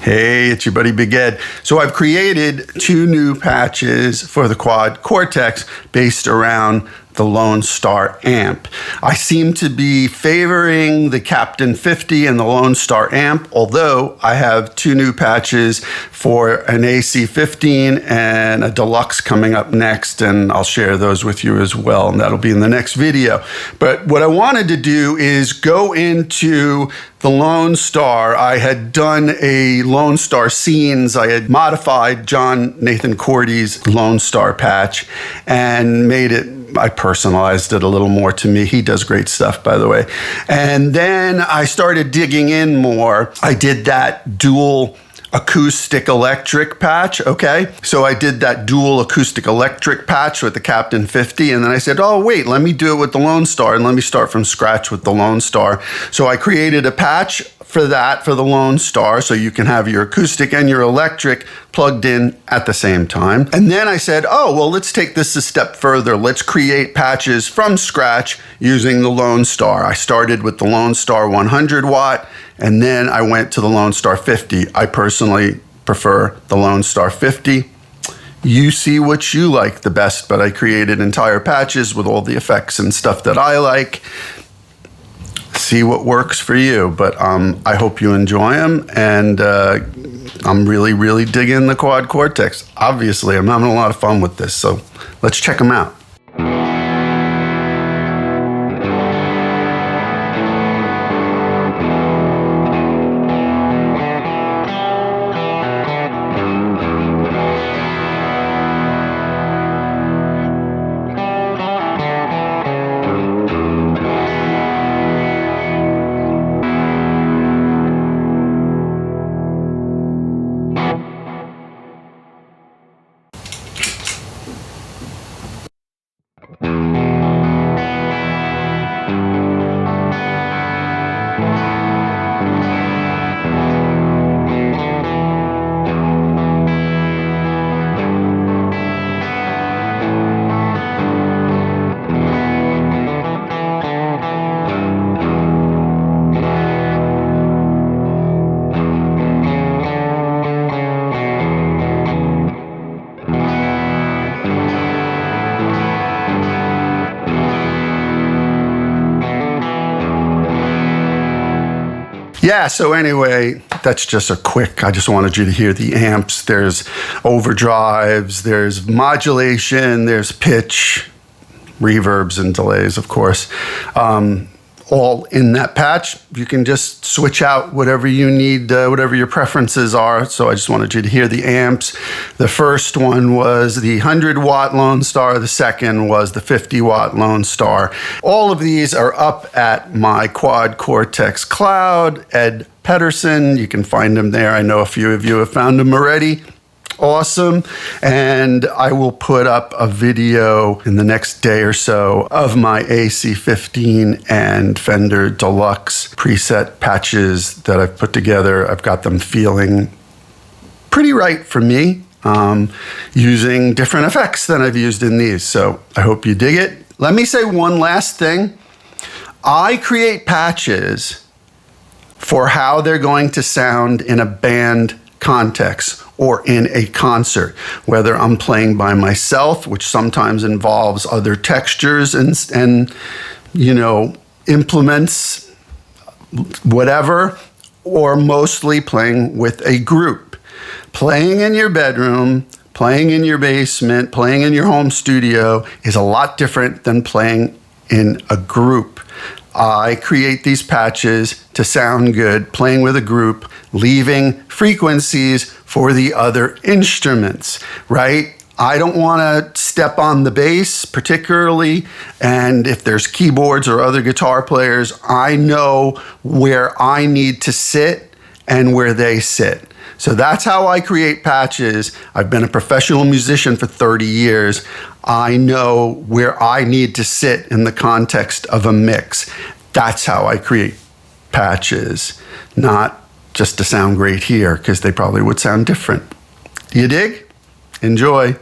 Hey, it's your buddy Big Ed. So I've created 2 new patches for the Quad Cortex based around the Lonestar amp. I seem to be favoring the Captain 50 and the Lonestar amp, although I have 2 new patches for an AC15 and a Deluxe coming up next, and I'll share those with you as well, and that'll be in the next video. But what I wanted to do is go into the Lonestar. I had done a Lonestar scenes. I had modified John Nathan Cordy's Lonestar patch and made it, I personalized it a little more to me. He does great stuff, by the way. And then I started digging in more. I did that dual acoustic electric patch, okay? So I did that dual acoustic electric patch with the Captain 50, and then I said, oh wait, let me do it with the Lonestar, and let me start from scratch with the Lonestar. So I created a patch for that, for the Lonestar, so you can have your acoustic and your electric plugged in at the same time. And then I said, oh, well, let's take this a step further. Let's create patches from scratch using the Lonestar. I started with the Lonestar 100 watt, and then I went to the Lonestar 50. I personally prefer the Lonestar 50. You see what you like the best, but I created entire patches with all the effects and stuff that I like. See what works for you, but I hope you enjoy them, and I'm really digging the Quad Cortex. Obviously, I'm having a lot of fun with this, so let's check them out. Yeah, so anyway, that's just a quick, I just wanted you to hear the amps. There's overdrives, there's modulation, there's pitch, reverbs and delays, of course. All in that patch. You can just switch out whatever you need, whatever your preferences are. So I just wanted you to hear the amps. The first one was the 100 watt Lonestar. The second was the 50 watt Lonestar. All of these are up at my Quad Cortex Cloud, Ed Pedersen. You can find them there. I know a few of you have found them already. Awesome. And I will put up a video in the next day or so of my AC15 and Fender Deluxe preset patches that I've put together. I've got them feeling pretty right for me, using different effects than I've used in these. So I hope you dig it. Let me say one last thing. I create patches for how they're going to sound in a band context or in a concert, whether I'm playing by myself, which sometimes involves other textures and you know, implements, whatever, or mostly playing with a group. Playing in your bedroom, playing in your basement, playing in your home studio is a lot different than playing in a group. I create these patches to sound good, playing with a group, leaving frequencies for the other instruments, right? I don't want to step on the bass particularly, and if there's keyboards or other guitar players, I know where I need to sit and where they sit. So that's how I create patches. I've been a professional musician for 30 years. I know where I need to sit in the context of a mix. That's how I create patches, not just to sound great here, because they probably would sound different. You dig? Enjoy.